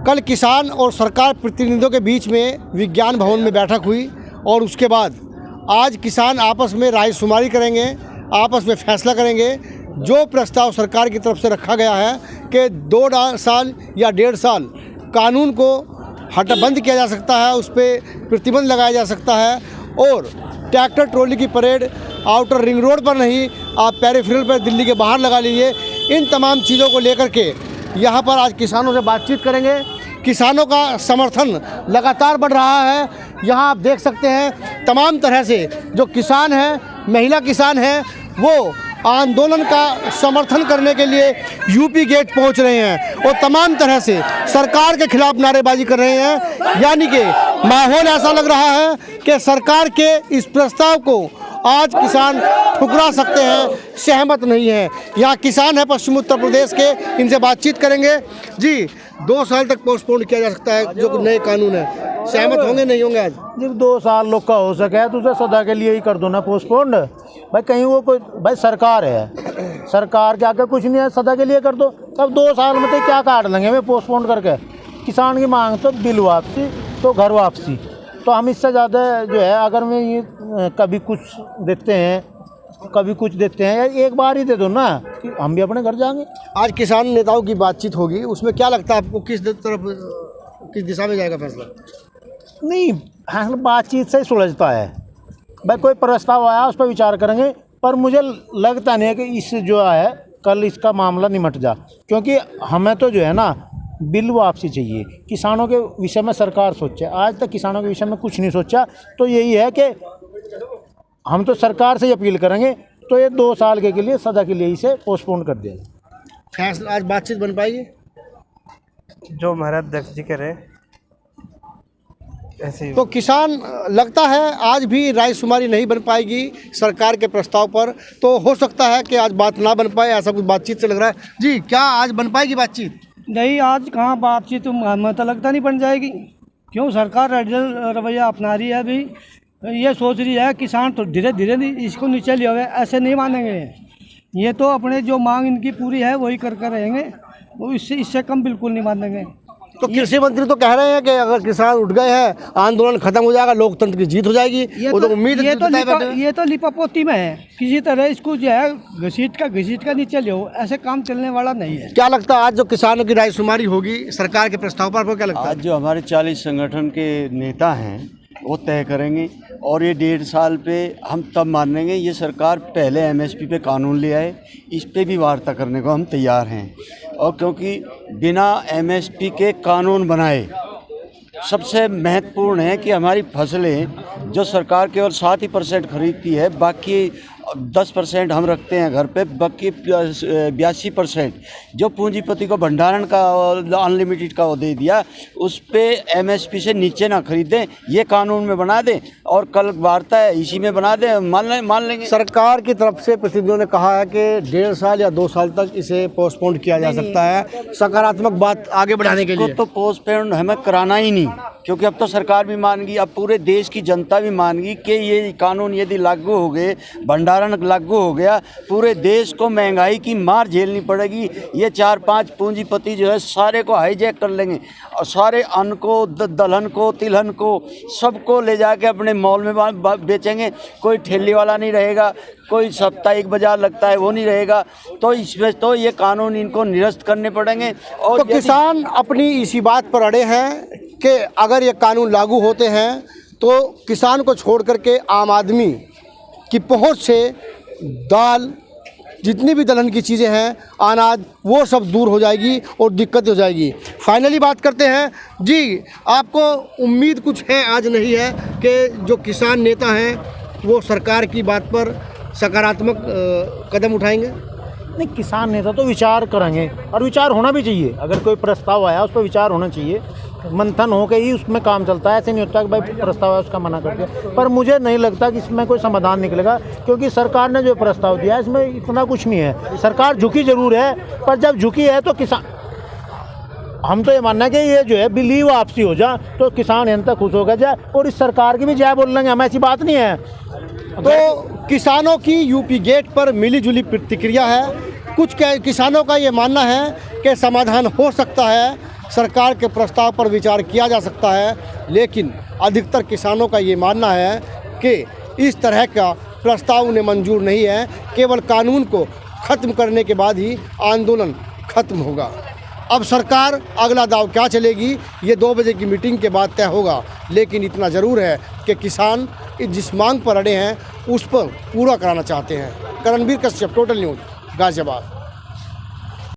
कल किसान और सरकार प्रतिनिधियों के बीच में विज्ञान भवन में बैठक हुई और उसके बाद आज किसान आपस में रायशुमारी करेंगे, आपस में फैसला करेंगे। जो प्रस्ताव सरकार की तरफ से रखा गया है कि 2 साल या 1.5 साल कानून को बंद किया जा सकता है, उस पर प्रतिबंध लगाया जा सकता है और ट्रैक्टर ट्रॉली की परेड आउटर रिंग रोड पर नहीं, आप पेरिफेरल पर दिल्ली के बाहर लगा लीजिए। इन तमाम चीज़ों को लेकर के यहाँ पर आज किसानों से बातचीत करेंगे। किसानों का समर्थन लगातार बढ़ रहा है। यहाँ आप देख सकते हैं तमाम तरह से जो किसान हैं, महिला किसान हैं, वो आंदोलन का समर्थन करने के लिए यूपी गेट पहुंच रहे हैं और तमाम तरह से सरकार के खिलाफ नारेबाजी कर रहे हैं। यानी कि माहौल ऐसा लग रहा है कि सरकार के इस प्रस्ताव को आज किसान ठुकरा सकते हैं, सहमत नहीं है। यहाँ किसान है पश्चिम उत्तर प्रदेश के, इनसे बातचीत करेंगे। जी, 2 साल तक पोस्टपोन किया जा सकता है जो नए कानून है, सहमत होंगे नहीं होंगे? आज जब 2 साल लोग का हो सके तो उसे सदा के लिए ही कर दो ना पोस्टपोन। भाई कहीं वो कोई भाई सरकार है, सरकार के आगे कुछ नहीं है, सदा के लिए कर दो। तब 2 साल में तो क्या काट लेंगे हमें पोस्टपोन करके। किसान की मांग तो बिल वापसी तो घर वापसी, तो हम इससे ज़्यादा जो है अगर में ये कभी कुछ देते हैं कभी कुछ देते हैं, एक बार ही दे दो ना कि हम भी अपने घर जाएंगे। आज किसान नेताओं की बातचीत होगी, उसमें क्या लगता है आपको किस दिशा में जाएगा फैसला? नहीं, फैसला बातचीत से ही सुलझता है। भाई कोई प्रस्ताव आया उस पर विचार करेंगे, पर मुझे लगता नहीं है कि इस जो है कल इसका मामला निमट जा, क्योंकि हमें तो जो है ना बिल वापसी चाहिए। किसानों के विषय में सरकार सोचे, आज तक किसानों के विषय में कुछ नहीं सोचा। तो यही है कि हम तो सरकार से ही अपील करेंगे तो ये 2 साल के लिए सदा के लिए इसे पोस्टपोन कर दिया जाए। फैसला आज बातचीत बन पाएगी? जो हमारा अध्यक्ष जी करे ऐसे ही। तो किसान लगता है आज भी रायशुमारी नहीं बन पाएगी सरकार के प्रस्ताव पर, तो हो सकता है कि आज बात ना बन पाए, ऐसा कुछ बातचीत से लग रहा है। जी, क्या आज बन पाएगी बातचीत? नहीं, आज कहाँ बातचीत, हमें तो लगता नहीं बन जाएगी। क्यों? सरकार रेडियल रवैया अपना रही है। अभी ये सोच रही है किसान तो धीरे धीरे इसको नीचे ले आवे, ऐसे नहीं मानेंगे। ये तो अपने जो मांग इनकी पूरी है वही कर रहेंगे, वो इससे कम बिल्कुल नहीं मानेंगे। तो कृषि मंत्री तो कह रहे हैं कि अगर किसान उठ गए हैं आंदोलन खत्म हो जाएगा, लोकतंत्र की जीत हो जाएगी। वो तो उम्मीद ये तो लिपापोती में है, किसी तरह इसको जो है घसीट का नीचे ले, ऐसे काम चलने वाला नहीं है। क्या लगता है आज जो किसानों की रायशुमारी होगी सरकार के प्रस्ताव पर, आपको क्या लगता है? आज जो हमारे 40 संगठन के नेता हैं वो तय करेंगे और ये 1.5 साल पे हम तब मानेंगे। ये सरकार पहले एमएसपी पे कानून ले आए, इस पे भी वार्ता करने को हम तैयार हैं। और क्योंकि बिना एमएसपी के कानून बनाए सबसे महत्वपूर्ण है कि हमारी फसलें जो सरकार केवल 7% खरीदती है, बाकी 10% हम रखते हैं घर पे, बाकी 82% जो पूंजीपति को भंडारण का अनलिमिटेड का वो दे दिया, उस पे एमएसपी से नीचे ना खरीदें, ये कानून में बना दें और कल वार्ता है इसी में बना दें, मान लेंगे। सरकार की तरफ से प्रतिनिधियों ने कहा है कि 1.5 साल या 2 साल तक इसे पोस्टपोन किया जा सकता है, सकारात्मक बात आगे बढ़ाने के लिए। तो पोस्टपोन हमें कराना ही नहीं, क्योंकि अब तो सरकार भी मान गई, अब पूरे देश की जनता भी मान गई कि ये कानून यदि लागू हो गए, भंडारण लागू हो गया, पूरे देश को महंगाई की मार झेलनी पड़ेगी। ये 4-5 पूंजीपति जो है सारे को हाईजैक कर लेंगे और सारे अन्न को, दलहन को, तिलहन को, सबको ले जाके अपने मॉल में बेचेंगे। कोई ठेली वाला नहीं रहेगा, कोई साप्ताहिक बाजार लगता है वो नहीं रहेगा। तो इसमें तो ये कानून इनको निरस्त करने पड़ेंगे। और तो किसान अपनी इसी बात पर अड़े हैं कि अगर ये कानून लागू होते हैं तो किसान को छोड़ करके आम आदमी की पहुंच से दाल, जितनी भी दलहन की चीज़ें हैं, अनाज, वो सब दूर हो जाएगी और दिक्कत हो जाएगी। फाइनली बात करते हैं। जी, आपको उम्मीद कुछ है, आज नहीं है, कि जो किसान नेता हैं वो सरकार की बात पर सकारात्मक कदम उठाएंगे? नहीं, किसान नेता तो विचार करेंगे और विचार होना भी चाहिए। अगर कोई प्रस्ताव आया उस पर विचार होना चाहिए, मंथन हो के ही उसमें काम चलता है। ऐसे नहीं होता कि भाई प्रस्ताव है उसका मना कर दिया। पर मुझे नहीं लगता कि इसमें कोई समाधान निकलेगा, क्योंकि सरकार ने जो प्रस्ताव दिया है इसमें इतना कुछ नहीं है। सरकार झुकी जरूर है, पर जब झुकी है तो किसान, हम तो ये मानना है कि ये जो है बिल वापसी हो जाए तो किसान यहाँ तक खुश होकर जाए और इस सरकार की भी जय बोल लेंगे हम, ऐसी बात नहीं है। तो किसानों की यूपी गेट पर मिलीजुली प्रतिक्रिया है। कुछ किसानों का ये मानना है कि समाधान हो सकता है, सरकार के प्रस्ताव पर विचार किया जा सकता है, लेकिन अधिकतर किसानों का ये मानना है कि इस तरह का प्रस्ताव उन्हें मंजूर नहीं है। केवल कानून को ख़त्म करने के बाद ही आंदोलन ख़त्म होगा। अब सरकार अगला दाव क्या चलेगी, ये 2 बजे की मीटिंग के बाद तय होगा, लेकिन इतना ज़रूर है कि किसान जिस मांग पर अड़े हैं उस पर पूरा कराना चाहते हैं। Karanveer Kashyap, total news, Ghaziabad.